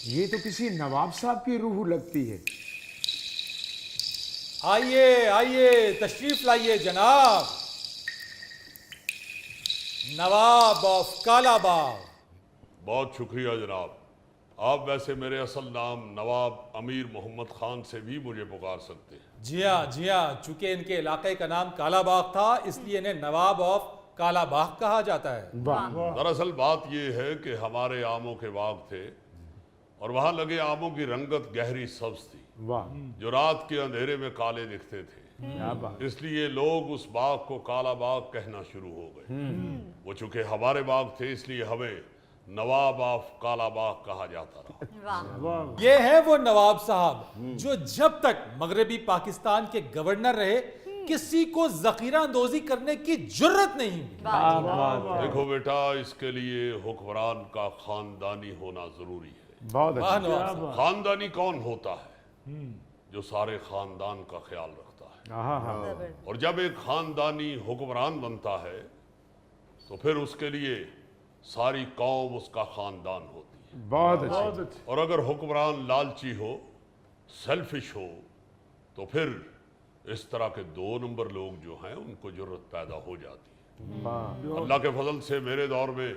یہ تو کسی نواب صاحب کی روح لگتی ہے۔ آئیے آئیے تشریف لائیے جناب، نواب آف کالا باغ۔ بہت شکریہ جناب۔ آپ ویسے میرے اصل نام نواب امیر محمد خان سے بھی مجھے پکار سکتے ہیں۔ جی ہاں، چونکہ ان کے علاقے کا نام کالا باغ تھا اس لیے انہیں نواب آف کالا باغ کہا جاتا ہے۔ دراصل بات یہ ہے کہ ہمارے آموں کے باغ تھے اور وہاں لگے آموں کی رنگت گہری سبز تھی جو رات کے اندھیرے میں کالے دکھتے تھے، اس لیے لوگ اس باغ کو کالا باغ کہنا شروع ہو گئے۔ وہ چونکہ ہمارے باغ تھے اس لیے ہمیں نواب آف کالا باغ کہا جاتا رہا۔ یہ ہے وہ نواب صاحب جو جب تک مغربی پاکستان کے گورنر رہے کسی کو ذخیرہ اندوزی کرنے کی جرت نہیں ہوئی۔ دیکھو بیٹا، اس کے لیے حکمران کا خاندانی ہونا ضروری ہے۔ بہت واہ اچھا۔ نواب صاحب۔ خاندانی کون ہوتا ہے؟ جو سارے خاندان کا خیال رکھتا ہے۔ اور جب ایک خاندانی حکمران بنتا ہے تو پھر اس کے لیے ساری قوم اس کا خاندان ہوتی ہے۔ بہت اچھا۔ اور اگر حکمران لالچی ہو، سیلفش ہو، تو پھر اس طرح کے 2 نمبر لوگ جو ہیں ان کو جرت پیدا ہو جاتی ہے۔ اللہ کے فضل سے میرے دور میں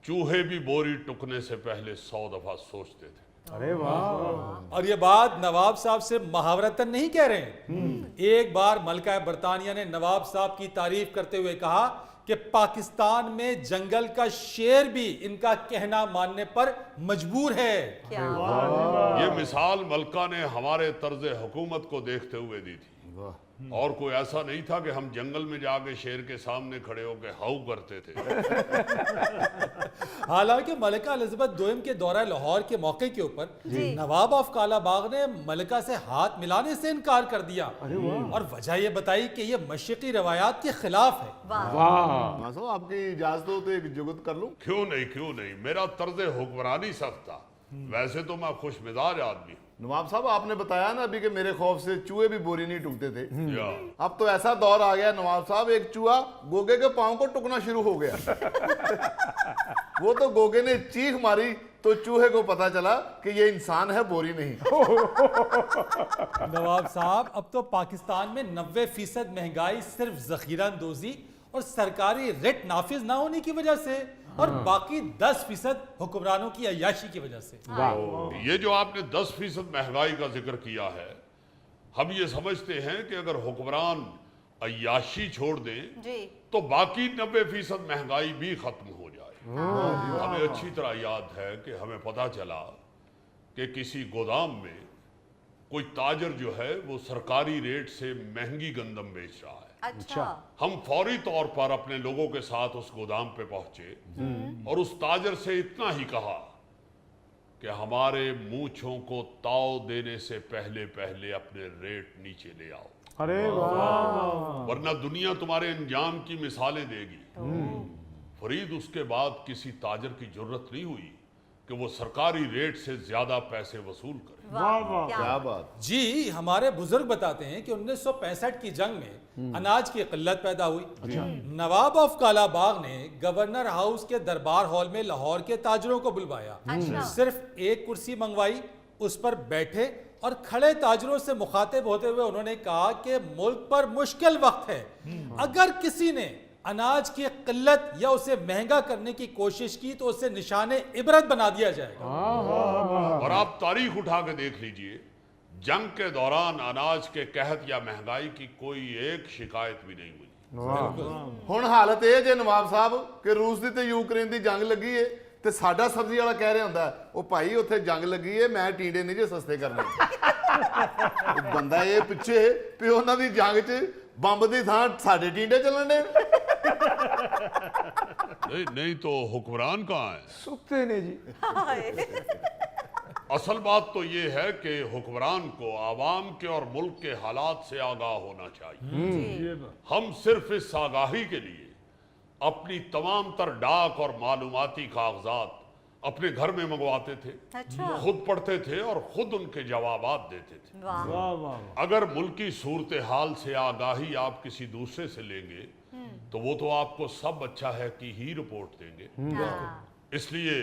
چوہے بھی بوری ٹکنے سے پہلے 100 دفعہ سوچتے تھے۔ ارے واہ۔ اور یہ بات نواب صاحب سے محاورتاً نہیں کہہ رہے ہیں۔ ایک بار ملکہ برطانیہ نے نواب صاحب کی تعریف کرتے ہوئے کہا کہ پاکستان میں جنگل کا شیر بھی ان کا کہنا ماننے پر مجبور ہے۔ یہ مثال ملکہ نے ہمارے طرز حکومت کو دیکھتے ہوئے دی تھی۔ اور کوئی ایسا نہیں تھا کہ ہم جنگل میں جا کے شیر کے سامنے کھڑے ہو کے ہاؤ کرتے تھے۔ حالانکہ ملکہ الزبتھ دوئم کے دورہ لاہور کے موقع کے اوپر نواب آف کالا باغ نے ملکہ سے ہاتھ ملانے سے انکار کر دیا اور وجہ یہ بتائی کہ یہ مشرقی روایات کے خلاف ہے۔ واہ، آپ کی اجازت ہو تو ایک جگت کر لوں؟ کیوں نہیں، میرا طرز حکمرانی سخت تھا، ویسے تو میں خوش مزاج آدمی ہوں۔ نواب صاحب آپ نے بتایا نا ابھی کہ میرے خوف سے چوہے بھی بوری نہیں ٹکتے تھے۔ یا اب تو ایسا دور آ گیا نواب صاحب، ایک چوہا گوگے کے پاؤں کو ٹکنا شروع ہو گیا۔ وہ تو گوگے نے چیخ ماری تو چوہے کو پتا چلا کہ یہ انسان ہے، بوری نہیں۔ نواب صاحب اب تو پاکستان میں 90% مہنگائی صرف ذخیرہ اندوزی اور سرکاری ریٹ نافذ نہ ہونے کی وجہ سے اور باقی 10% حکمرانوں کی عیاشی کی وجہ سے۔ یہ جو آپ نے 10% مہنگائی کا ذکر کیا ہے، ہم یہ سمجھتے ہیں کہ اگر حکمران عیاشی چھوڑ دیں تو باقی 90% مہنگائی بھی ختم ہو جائے۔ ہمیں اچھی طرح یاد ہے کہ ہمیں پتا چلا کہ کسی گودام میں کوئی تاجر جو ہے وہ سرکاری ریٹ سے مہنگی گندم بیچ رہا ہے۔ اچھا۔ ہم فوری طور پر اپنے لوگوں کے ساتھ اس گودام پہ پہنچے اور اس تاجر سے اتنا ہی کہا کہ ہمارے مونچھوں کو تاؤ دینے سے پہلے اپنے ریٹ نیچے لے آؤ، ارے واہ۔ ورنہ دنیا تمہارے انجام کی مثالیں دے گی۔ فرید اس کے بعد کسی تاجر کی جرت نہیں ہوئی کہ وہ سرکاری ریٹ سے زیادہ پیسے وصول کرے۔ کیا بات۔ جی، ہمارے بزرگ بتاتے ہیں کہ 1965 کی جنگ میں اناج کی قلت پیدا ہوئی۔ نواب آف کالا باغ نے گورنر ہاؤس کے دربار ہال میں لاہور کے تاجروں کو بلوایا، صرف ایک کرسی منگوائی، اس پر بیٹھے اور کھڑے تاجروں سے مخاطب ہوتے ہوئے انہوں نے کہا کہ ملک پر مشکل وقت ہے، اگر کسی نے اناج کی قلت یا اسے مہنگا کرنے کی کوشش کی تو اسے نشان عبرت بنا دیا جائے گا۔ اور آپ تاریخ اٹھا کے دیکھ لیجئے، جنگ کے دوران اناج کے قحط یا مہنگائی کی کوئی ایک شکایت بھی نہیں ہوئی۔ ہن حالت یہ جے نواب صاحب کہ روس دی تے یوکرین دی جنگ لگی ہے تے ساڈا سبزی والا کہہ رہا ہوندا ہے او بھائی اوتھے جنگ لگی ہے، میں ٹینڈے نہیں جے سستے کرنے۔ بندہ یہ پیچھے پہ انہاں دی جنگ چ بمب دی تھان ساڈے ٹینڈے چلن دے۔ نہیں تو حکمران کہاں ہے؟ سکتے نے جی۔ اصل بات تو یہ ہے کہ حکمران کو عوام کے اور ملک کے حالات سے آگاہ ہونا چاہیے۔ ہم صرف اس آگاہی کے لیے اپنی تمام تر ڈاک اور معلوماتی کاغذات اپنے گھر میں منگواتے تھے، خود پڑھتے تھے اور خود ان کے جوابات دیتے تھے۔ اگر ملکی صورتحال سے آگاہی آپ کسی دوسرے سے لیں گے تو وہ تو آپ کو سب اچھا ہے کی ہی رپورٹ دیں گے۔ اس لیے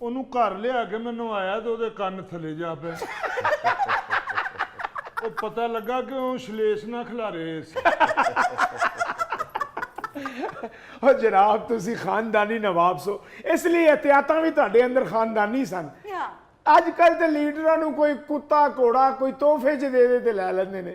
ਉਹਨੂੰ ਘਰ ਲਿਆ ਕੇ ਮੈਂ ਨਵਾਇਆ ਤੇ ਉਹਦੇ ਕੰਨ ਥੱਲੇ ਜਾ ਪਏ। ਉਹ ਪਤਾ ਲੱਗਾ ਕਿ ਉਹ ਸ਼ਲੇਸ਼ ਨਾ ਖਿਲਾਰੇ ਸੀ। ਉਹ ਜਨਾਬ ਤੁਸੀਂ ਖਾਨਦਾਨੀ ਨਵਾਬ ਸੋ, ਇਸ ਲਈ ਇhtiyਾਤਾਂ ਵੀ ਤੁਹਾਡੇ ਅੰਦਰ ਖਾਨਦਾਨੀ ਸਨ। Yeah. ਅੱਜ ਕੱਲ ਤੇ ਲੀਡਰਾਂ ਨੂੰ ਕੋਈ ਕੁੱਤਾ ਘੋੜਾ ਕੋਈ ਤੋਹਫੇ ਚ ਦੇ ਦੇ ਤੇ ਲੈ ਲੈਂਦੇ ਨੇ।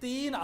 3